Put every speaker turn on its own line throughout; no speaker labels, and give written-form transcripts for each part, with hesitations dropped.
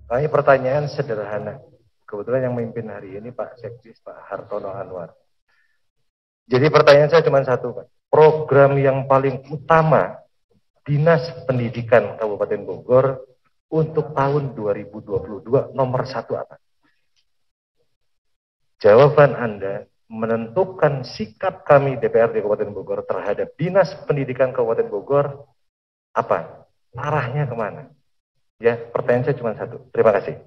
Ini pertanyaan sederhana. Kebetulan yang memimpin hari ini Pak Sekdis, Pak Hartono Anwar. Jadi pertanyaan saya cuma satu, Pak. Program yang paling utama Dinas Pendidikan Kabupaten Bogor untuk tahun 2022 nomor satu apa? Jawaban Anda menentukan sikap kami DPRD Kabupaten Bogor terhadap Dinas Pendidikan Kabupaten Bogor apa? Arahnya kemana? Ya, pertanyaan saya cuma satu. Terima kasih.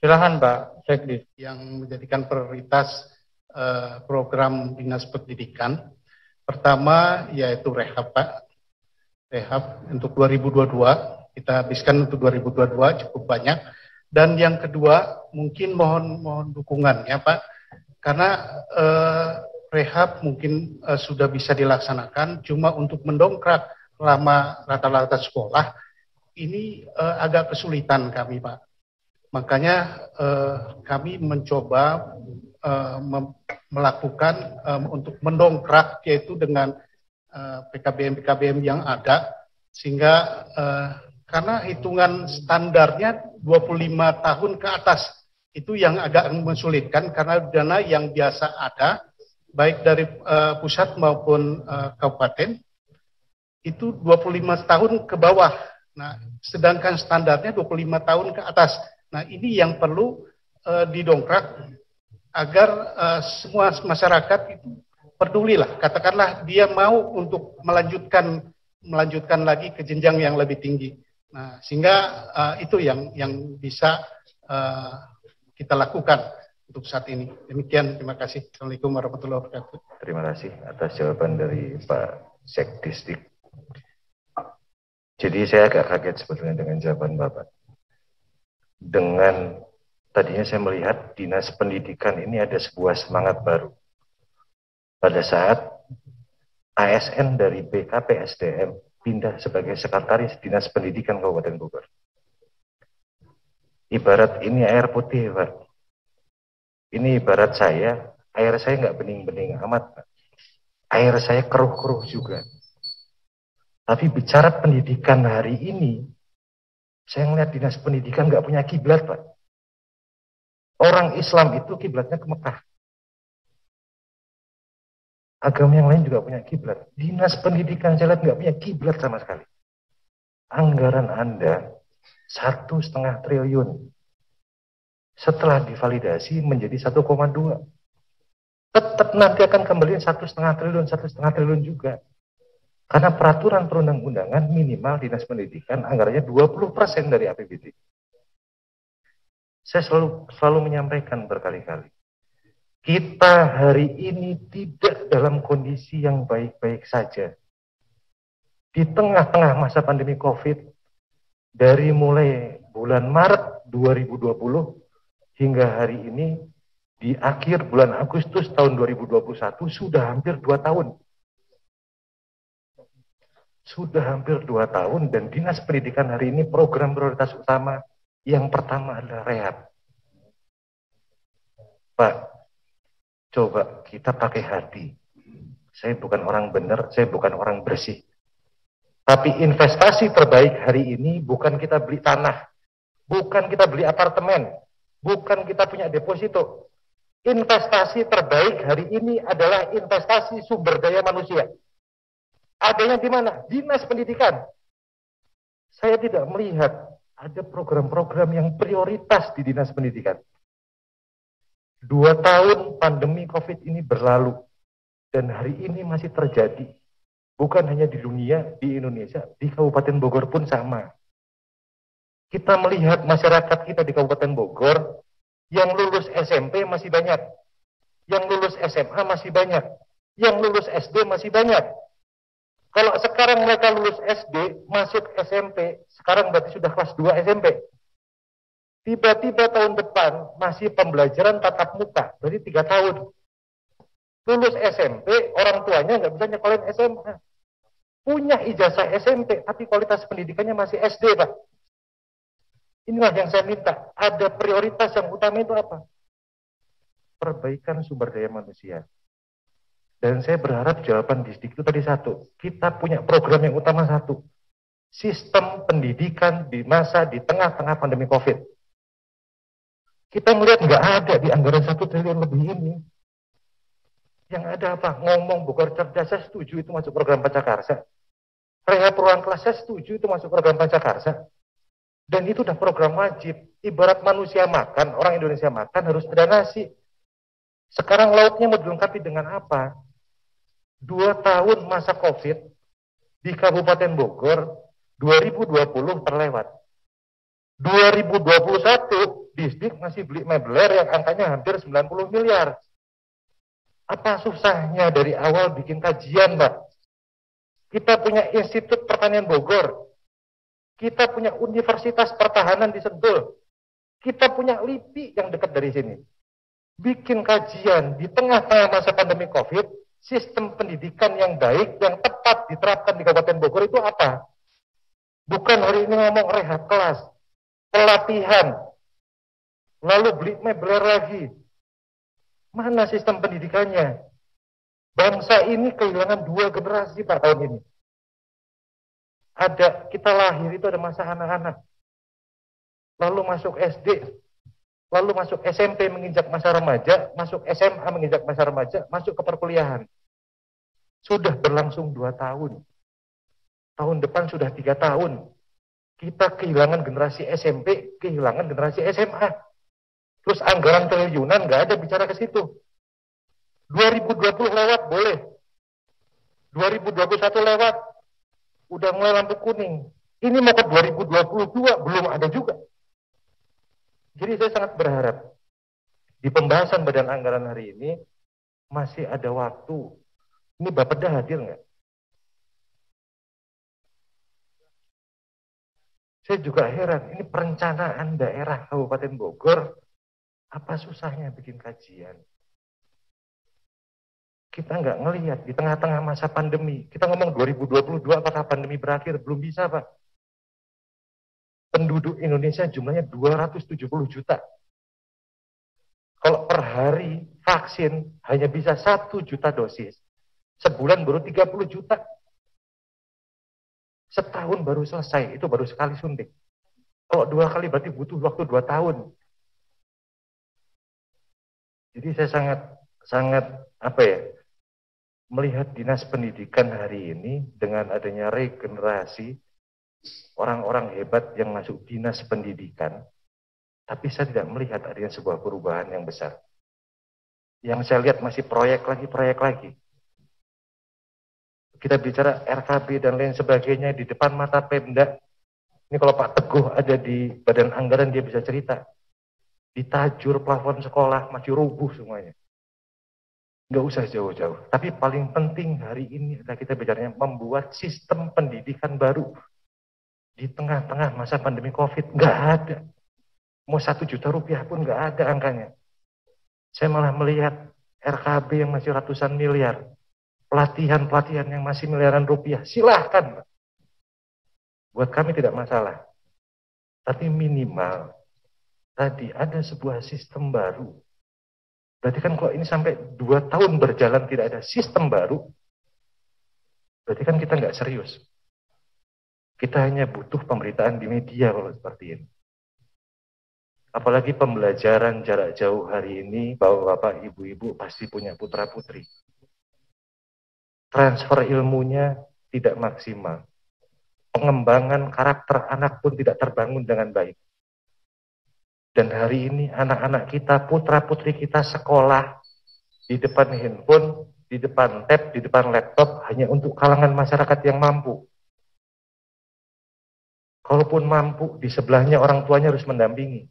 Silakan Pak Sekdis. Yang menjadikan prioritas program Dinas Pendidikan pertama yaitu rehab Pak. Rehab untuk 2022 kita habiskan untuk 2022 cukup banyak. Dan yang kedua mungkin mohon dukungan ya Pak, karena rehab mungkin sudah bisa dilaksanakan, cuma untuk mendongkrak lama rata-rata sekolah ini agak kesulitan kami Pak. Makanya kami mencoba melakukan untuk mendongkrak yaitu dengan PKBM yang ada, sehingga karena hitungan standarnya 25 tahun ke atas itu yang agak mensulitkan karena dana yang biasa ada baik dari pusat maupun kabupaten itu 25 tahun ke bawah. Nah, sedangkan standarnya 25 tahun ke atas. Nah, ini yang perlu didongkrak agar semua masyarakat itu pedulilah, katakanlah dia mau untuk melanjutkan lagi ke jenjang yang lebih tinggi. Nah, sehingga itu yang bisa kita lakukan untuk saat ini. Demikian, terima kasih. Assalamualaikum warahmatullahi wabarakatuh.
Terima kasih atas jawaban dari Pak Sekdisdik. Jadi saya agak kaget sebetulnya dengan jawaban Bapak. Dengan tadinya saya melihat Dinas Pendidikan ini ada sebuah semangat baru. Pada saat ASN dari BKPSDM pindah sebagai Sekretaris Dinas Pendidikan Kabupaten Bogor. Ibarat ini air putih, Pak. Ini ibarat saya, air saya nggak bening-bening amat, Pak. Air saya keruh-keruh juga. Tapi bicara pendidikan hari ini, saya melihat Dinas Pendidikan nggak punya kiblat, Pak. Orang Islam itu kiblatnya ke Mekah. Agama yang lain juga punya kiblat. Dinas Pendidikan saya lihat nggak punya kiblat sama sekali. Anggaran Anda 1,5 triliun. Setelah divalidasi menjadi 1,2. Tetap nanti akan kembali 1,5 triliun juga. Karena peraturan perundang-undangan minimal Dinas Pendidikan anggarannya 20% dari APBD. Saya selalu menyampaikan berkali-kali. Kita hari ini tidak dalam kondisi yang baik-baik saja. Di tengah-tengah masa pandemi COVID, dari mulai bulan Maret 2020 hingga hari ini, di akhir bulan Agustus tahun 2021, sudah hampir 2 tahun. Sudah hampir 2 tahun dan Dinas Pendidikan hari ini program prioritas utama yang pertama adalah rehab. Pak, coba kita pakai hati. Saya bukan orang benar, saya bukan orang bersih. Tapi investasi terbaik hari ini bukan kita beli tanah, bukan kita beli apartemen, bukan kita punya deposito. Investasi terbaik hari ini adalah investasi sumber daya manusia. Adanya di mana? Dinas Pendidikan. Saya tidak melihat ada program-program yang prioritas di Dinas Pendidikan. 2 tahun pandemi COVID ini berlalu. Dan hari ini masih terjadi. Bukan hanya di dunia, di Indonesia, di Kabupaten Bogor pun sama. Kita melihat masyarakat kita di Kabupaten Bogor, yang lulus SMP masih banyak. Yang lulus SMA masih banyak. Yang lulus SD masih banyak. Kalau sekarang mereka lulus SD, masuk SMP, sekarang berarti sudah kelas 2 SMP. Tiba-tiba tahun depan masih pembelajaran tatap muka, berarti 3 tahun. Lulus SMP, orang tuanya nggak bisa nyekolin SMA. Punya ijazah SMP, tapi kualitas pendidikannya masih SD, Pak. Inilah yang saya minta. Ada prioritas yang utama itu apa? Perbaikan sumber daya manusia. Dan saya berharap jawaban Disdik itu tadi satu. Kita punya program yang utama satu. Sistem pendidikan di tengah-tengah pandemi COVID. Kita melihat nggak ada di anggaran 1 triliun lebih ini. Yang ada apa? Ngomong Bogor cerdas, saya setuju itu masuk program Pancakarsa. Rehab ruang kelas, saya setuju itu masuk program Pancakarsa. Dan itu udah program wajib. Ibarat manusia makan, orang Indonesia makan harus ada nasi. Sekarang lauknya mau dilengkapi dengan apa? 2 tahun masa COVID di Kabupaten Bogor, 2020 terlewat. 2021, distrik masih beli mebeler yang angkanya hampir 90 miliar. Apa susahnya dari awal bikin kajian, Mbak? Kita punya Institut Pertanian Bogor. Kita punya Universitas Pertahanan di Sentul. Kita punya LIPI yang dekat dari sini. Bikin kajian di tengah-tengah masa pandemi COVID, sistem pendidikan yang baik, yang tepat diterapkan di Kabupaten Bogor itu apa? Bukan hari ini ngomong rehab kelas, pelatihan, lalu beli mebeler lagi. Mana sistem pendidikannya? Bangsa ini kehilangan 2 generasi Pak tahun ini. Kita lahir itu ada masa anak-anak. Lalu masuk SD, lalu masuk SMP menginjak masa remaja, masuk SMA menginjak masa remaja, masuk ke perkuliahan. Sudah berlangsung 2 tahun. Tahun depan sudah 3 tahun. Kita kehilangan generasi SMP, kehilangan generasi SMA. Terus anggaran triliunan nggak ada bicara ke situ. 2020 lewat boleh. 2021 lewat. Udah mulai lampu kuning. Ini mau ke 2022 belum ada juga. Jadi saya sangat berharap di pembahasan badan anggaran hari ini masih ada waktu. Ini Bapeda hadir nggak? Saya juga heran, ini perencanaan daerah Kabupaten Bogor, apa susahnya bikin kajian? Kita nggak ngelihat di tengah-tengah masa pandemi. Kita ngomong 2022 apakah pandemi berakhir? Belum bisa, Pak. Penduduk Indonesia jumlahnya 270 juta. Kalau per hari vaksin hanya bisa 1 juta dosis. Sebulan baru 30 juta. Setahun baru selesai, itu baru sekali suntik. Kalau 2 kali berarti butuh waktu 2 tahun. Jadi saya sangat melihat dinas pendidikan hari ini dengan adanya regenerasi orang-orang hebat yang masuk dinas pendidikan, tapi saya tidak melihat adanya sebuah perubahan yang besar. Yang saya lihat masih proyek lagi. Kita bicara RKB dan lain sebagainya di depan mata Pemda. Ini kalau Pak Teguh ada di badan anggaran dia bisa cerita. Ditajur plafon sekolah masih rubuh semuanya. Nggak usah jauh-jauh. Tapi paling penting hari ini adalah kita bicaranya membuat sistem pendidikan baru. Di tengah-tengah masa pandemi COVID, nggak ada. Mau 1 juta rupiah pun nggak ada angkanya. Saya malah melihat RKB yang masih ratusan miliar. Pelatihan-pelatihan yang masih miliaran rupiah. Silahkan. Buat kami tidak masalah. Tapi minimal, tadi ada sebuah sistem baru. Berarti kan kalau ini sampai 2 tahun berjalan tidak ada sistem baru, berarti kan kita nggak serius. Kita hanya butuh pemberitaan di media kalau seperti ini. Apalagi pembelajaran jarak jauh hari ini, bapak-bapak, ibu-ibu pasti punya putra-putri. Transfer ilmunya tidak maksimal. Pengembangan karakter anak pun tidak terbangun dengan baik. Dan hari ini anak-anak kita, putra-putri kita sekolah di depan handphone, di depan tab, di depan laptop hanya untuk kalangan masyarakat yang mampu. Kalaupun mampu, di sebelahnya orang tuanya harus mendampingi.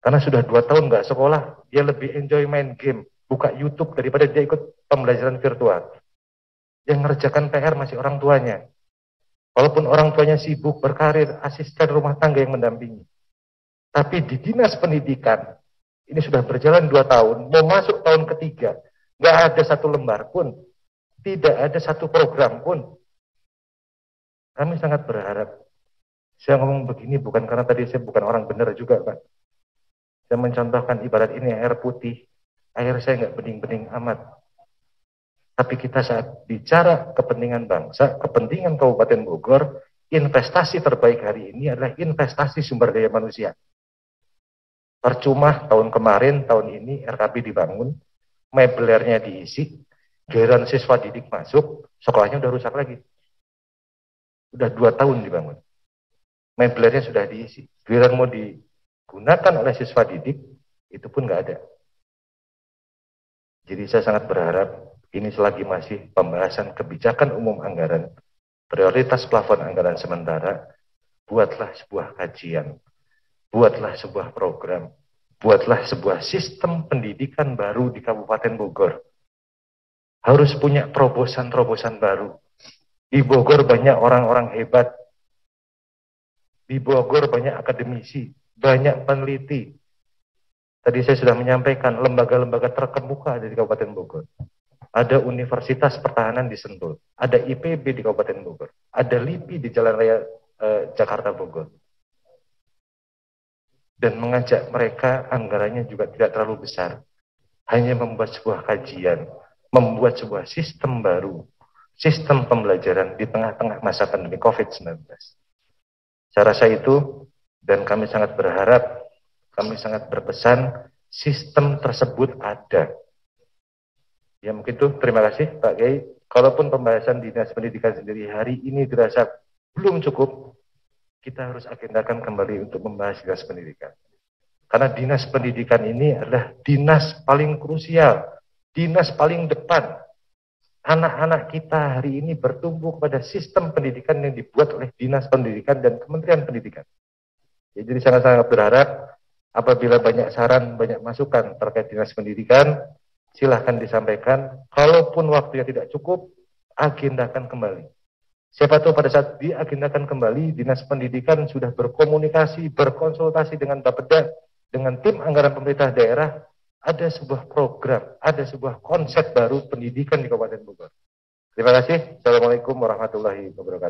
Karena sudah 2 tahun nggak sekolah, dia lebih enjoy main game, buka YouTube daripada dia ikut pembelajaran virtual. Yang ngerjakan PR masih orang tuanya. Walaupun orang tuanya sibuk berkarir, asisten rumah tangga yang mendampingi. Tapi di dinas pendidikan, ini sudah berjalan 2 tahun, mau masuk tahun ketiga, nggak ada 1 lembar pun, tidak ada 1 program pun. Kami sangat berharap. Saya ngomong begini bukan karena tadi saya bukan orang benar juga, Pak. Saya mencontohkan ibarat ini air putih, air saya nggak bening-bening amat. Tapi kita saat bicara kepentingan bangsa, kepentingan Kabupaten Bogor, investasi terbaik hari ini adalah investasi sumber daya manusia. Percuma tahun kemarin, tahun ini RKP dibangun, mebelernya diisi, giliran siswa didik masuk, sekolahnya udah rusak lagi. Udah 2 tahun dibangun. Mebelernya sudah diisi. Giliran mau digunakan oleh siswa didik, itu pun nggak ada. Jadi saya sangat berharap ini selagi masih pembahasan kebijakan umum anggaran, prioritas plafon anggaran sementara, buatlah sebuah kajian, buatlah sebuah program, buatlah sebuah sistem pendidikan baru di Kabupaten Bogor. Harus punya terobosan-terobosan baru. Di Bogor banyak orang-orang hebat. Di Bogor banyak akademisi, banyak peneliti. Tadi saya sudah menyampaikan lembaga-lembaga terkemuka ada di Kabupaten Bogor. Ada Universitas Pertahanan di Sentul, ada IPB di Kabupaten Bogor, ada LIPI di Jalan Raya Jakarta Bogor. Dan mengajak mereka, anggarannya juga tidak terlalu besar. Hanya membuat sebuah kajian, membuat sebuah sistem baru, sistem pembelajaran di tengah-tengah masa pandemi COVID-19. Saya rasa itu, dan kami sangat berharap, kami sangat berpesan, sistem tersebut ada. Ya mungkin itu, terima kasih Pak Kiai. Kalaupun pembahasan Dinas Pendidikan sendiri hari ini dirasa belum cukup, kita harus agendakan kembali untuk membahas Dinas Pendidikan. Karena Dinas Pendidikan ini adalah dinas paling krusial, dinas paling depan. Anak-anak kita hari ini bertumbuh pada sistem pendidikan yang dibuat oleh Dinas Pendidikan dan Kementerian Pendidikan. Ya, jadi sangat-sangat berharap apabila banyak saran, banyak masukan terkait Dinas Pendidikan, silahkan disampaikan. Kalaupun waktunya tidak cukup, agendakan kembali. Siapa tahu pada saat diagendakan kembali, Dinas Pendidikan sudah berkomunikasi, berkonsultasi dengan Bapeda, dengan tim anggaran pemerintah daerah, ada sebuah program, ada sebuah konsep baru pendidikan di Kabupaten Bogor. Terima kasih. Assalamualaikum warahmatullahi wabarakatuh.